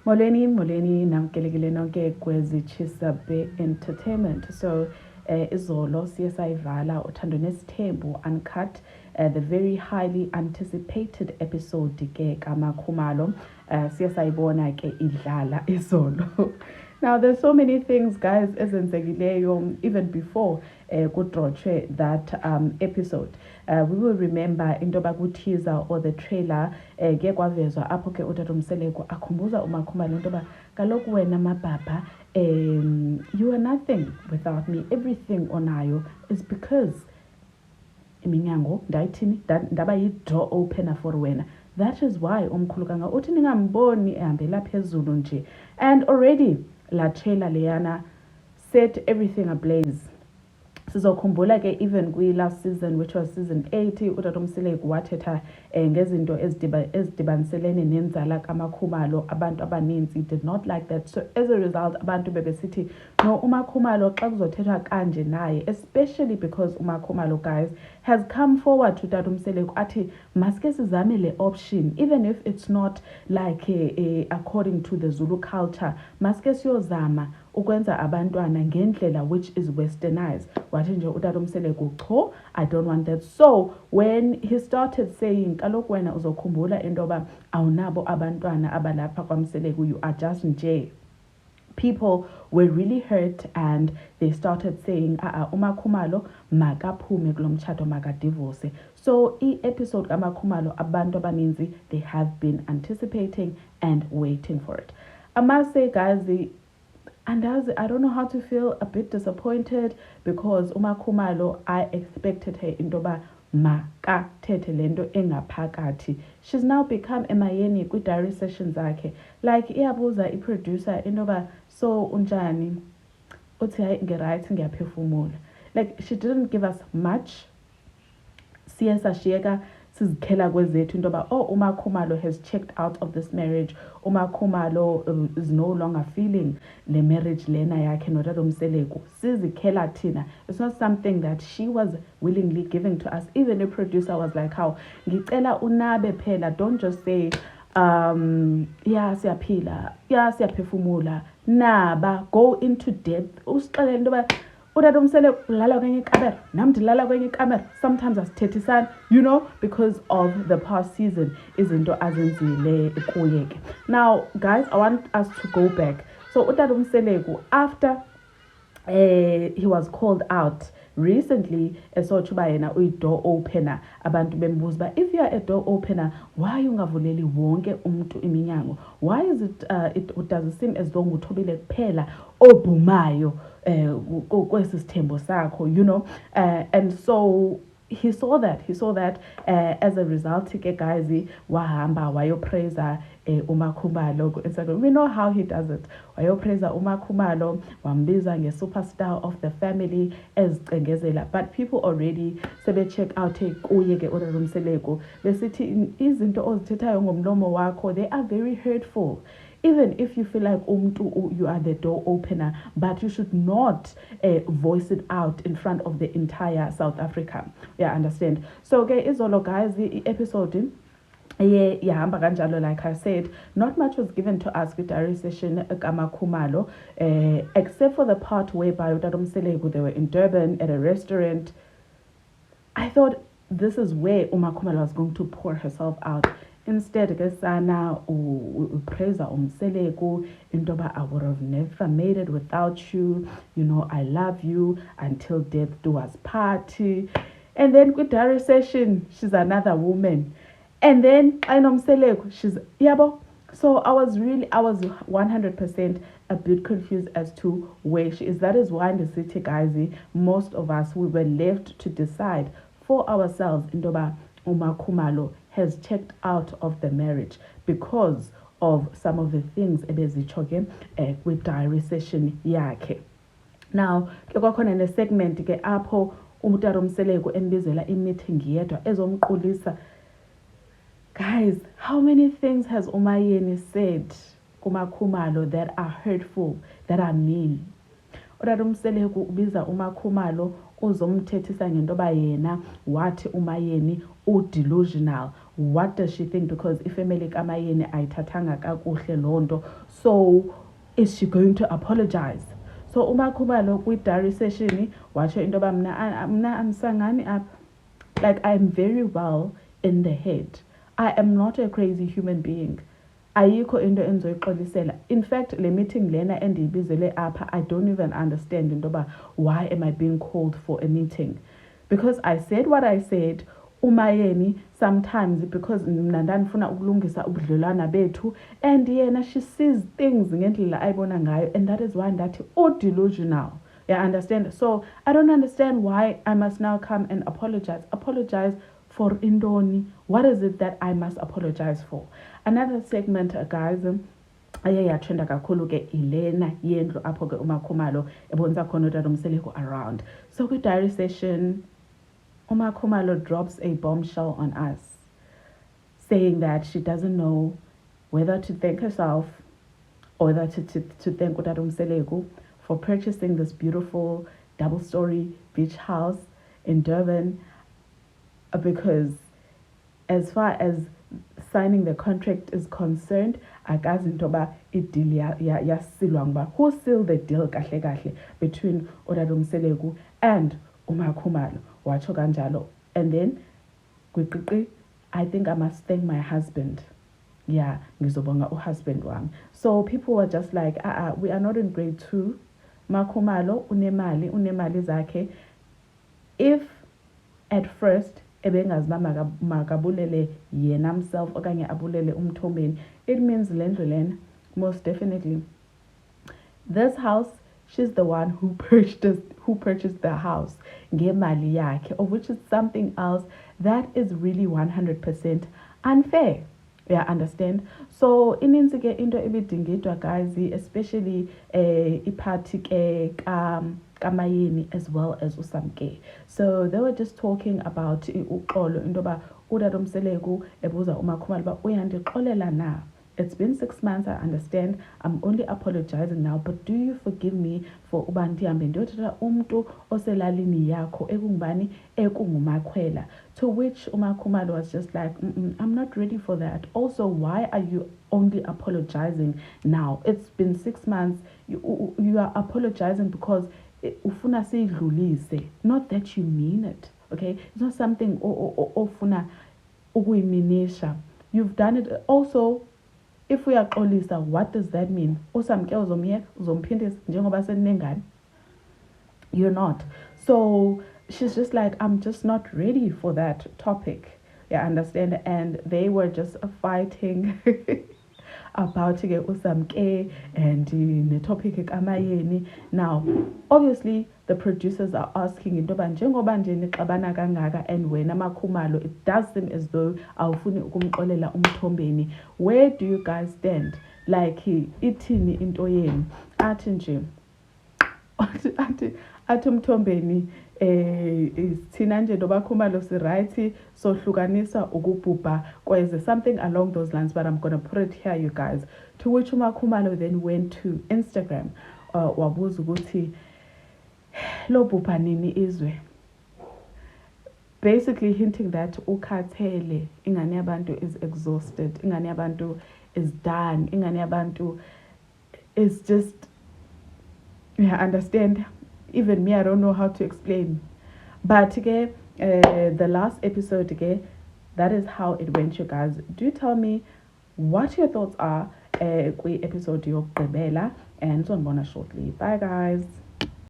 Molweni namkelekile nonke kwezi Chisabe Entertainment. So izolo siye sayivala uthando nesithembu uncut, the very highly anticipated episode ke kaMakhumalo. Siye sayibona ke idlala izolo. Now there's so many things, guys, ezenzekileyo even before kudrotshwe that episode. We will remember into yoba ku-teaser or the trailer ke kwavezwa apho ke utata Mseleko akhumbuza uMakhumalo into yoba kaloku wena mabhabha you are nothing without me. Everything onayo is because iminyango ndayithini ndaba yi-door opener for wena. That is why umkhulu kanga uthi ningamboni ehambela phezulu nje. And already la trailer leyana set everything ablaze. Sizokhumbula ke even kwi-last season, which was season 80, utata Mseleko wathetha ngezinto ezidibaniselene nenzala kaMakhumalo. Abantu abaninzi did not like that. So as a result, abantu bebesithi no, uMakhumalo xa kuzothethwa kanje naye, especially because uMakhumalo, guys, has come forward to utata Mseleko athi maske sizame le option, even if it's not like according to the Zulu culture, maske siyozama ukwenza abantwana ngendlela which is westernized. Wathi nje utata Mseleko cho, I don't want that. So when he started saying kaloku wena uzokhumbula into yoba awunabo abantwana abalapha kwaMseleko, you are just nje, people were really hurt and they started saying uMakhumalo makaphume kulo mtshato, makadivorce. So episode kaMakhumalo abantu abaninzi they have been anticipating and waiting for it. I must say, guys, and I don't know how to feel, a bit disappointed because uMakhumalo, I expected her into yoba makathethe lento engaphakathi. She's now become emayeni kwi-diary sessions zakhe, like iyabuza iproducer into yoba so unjani, uthi hayi ngeright ngiyaphefumula. Like she didn't give us much. Siye sashiyeka sizikhela kwezethu into yoba uMakhumalo has checked out of this marriage. uMakhumalo is no longer feeling le marriage lena yakhe notata Mseleko. Sizikhela thina. It's not something that she was willingly giving to us. Even the producer was like, how ngicela unabe phela, don't just say yeah siyaphila, yeah siyaphefumula. Naba, go into depth. Usixelele into yoba utata Mseleko ulala kwenye ikamera, nam ndilala kwenye ikamera, sometimes asithethisani, you know, because of the past season izinto azenzile kuye ke. Now guys, I want us to go back. So utata Mseleko, after he was called out recently, esotsho uba yena uyi-door opener, abantu bembuza uba if you are a door opener, why ungavuleli wonke umuntu iminyango? Why is it does it seem as though nguThobile kuphela obhumayo kwesi sithembo sakho, you know? And so he saw that as a result ke guys wahamba wayopraiser uMakhumalo ku Instagram. We know how he does it. Wayopraiser uMakhumalo, wambiza nge-superstar of the family ezicengezela. But people already sebe check out kuye ke utata Mseleko besithi izinto ozithethayo ngomlomo wakho, they are very hurtful. Even if you feel like you are the door opener, but you should not voice it out in front of the entire South Africa. Yeah, understand? So okay, izolo guys, the episode yahamba kanjalo. Like I said, not much was given to us with diary session kaMakhumalo, except for the part whereby utata Mseleko, they were in Durban at a restaurant. I thought this is where uMakhumalo was going to pour herself out. Instead, ke sana upraiser uMseleko into yoba I would have never made it without you. You know, I love you until death do us part. And then with diary session, she's another woman. And then I know Mseleko, she's yabo. So I was 100% a bit confused as to where she is. That is why in the city, guys, most of us, we were left to decide for ourselves into yoba uMakhumalo has checked out of the marriage because of some of the things ebezitsho with diary session yakhe. Now ke kwakhona ne-segment ke apho utata Mseleko embizela i-meeting yedwa ezomqulisa. Guys, how many things has uMayeni said kuMakhumalo that are hurtful, that are mean? Utata Mseleko ubiza uMakhumalo uzomthethisa ngento yoba yena wathi uMayeni delusional, what does she think, because ifamily kamayeni ayithathanga kakuhle lonto, so is she going to apologize? So uMakhubalo kwi-diary session watsho into yoba mna amsangani apha, like I'm very well in the head. I am not a crazy human being. Ayikho into endizoyixolisela. In fact, le meeting lena endiyibizele apha, I don't even understand into yoba why am I being called for a meeting, because I said what I said. Umayeni sometimes, because mna ndandifuna ukulungisa ubudlelwana bethu, and yena she sees things ngendlela ayibona ngayo, and that is why ndathi delusional. Yeah, understand? So I don't understand why I must now come and apologize for indoni. What is it that I must apologize for? Another segment, guys, aye yatrenda kakhulu ke ilena yendlu apho ke uMakhumalo ebonisa khona uTata around. So kwi-diary session, uMakhumalo drops a bombshell on us, saying that she doesn't know whether to thank herself or whether to thank uTata Mseleku for purchasing this beautiful double-story beach house in Durban, because as far as signing the contract is concerned, akazi into yoba ideal yasilwa ngoba who sealed the deal kahle between uTata Mseleku and uMakhumalo. Watsho kanjalo. And then kwiqiqi, I think I must thank my husband. Yeah, ngizobonga uhusband wami. So people were just like, we are not in grade 2. Makhumalo unemali zakhe. If at first ebengaziba makabulele yena himself okanye abulele umthombeni, it means lendlu lena, most definitely this house, she's the one who purchased the house ngemali yakhe, of which is something else that is really 100% unfair. Yeah, understand? So ininzi ke into ebidingidwa, guys, especially iphathi ke kamayeni as well as uSamke. So they were just talking about uxolo into ba uTata Mseleku ebuza uMakhumalo ba uyandixolela na. It's been 6 months, I understand. I'm only apologizing now, but do you forgive me for uba ndihambe ndiyothatha umntu oselalini yakho ekungubani ekungumakhwela? To which uMakhumalo was just like, I'm not ready for that. Also, why are you only apologizing now? It's been 6 months. You are apologizing because ufuna siyidlulise, not that you mean it. Okay, it's not something ofuna ukuyiminisha. You've done it. Also, if we are xolisa, what does that mean? Usamke uzomphindisa njengoba seninengane? You're not. So she's just like, I'm just not ready for that topic. Yeah, understand? And they were just fighting about uSamke and the topic kamayeni. Now, obviously, the producers are asking intoba njengoba nje nixabana kangaka and wena Makhumalo, it does seem as though awufuni ukumxolela umthombeni. Where do you guys stand? Like ithini into yenu? Athi nje athi umthombeni thina nje noBakhumalo si right sohlukanisa ukubhubha kweze, something along those lines, but I'm gonna put it here, you guys. To which uMakhumalo then went to Instagram wabuza ukuthi lo bhubha nini izwe, basically hinting that ukhathele, ingane yabantu is exhausted, ingane yabantu is done, ingane yabantu is just, yeah, understand? Even me, I don't know how to explain. But again, the last episode again, that is how it went, you guys. Do tell me what your thoughts are kwi episode yokugqibela, and so I'm gonna shortly. Bye guys.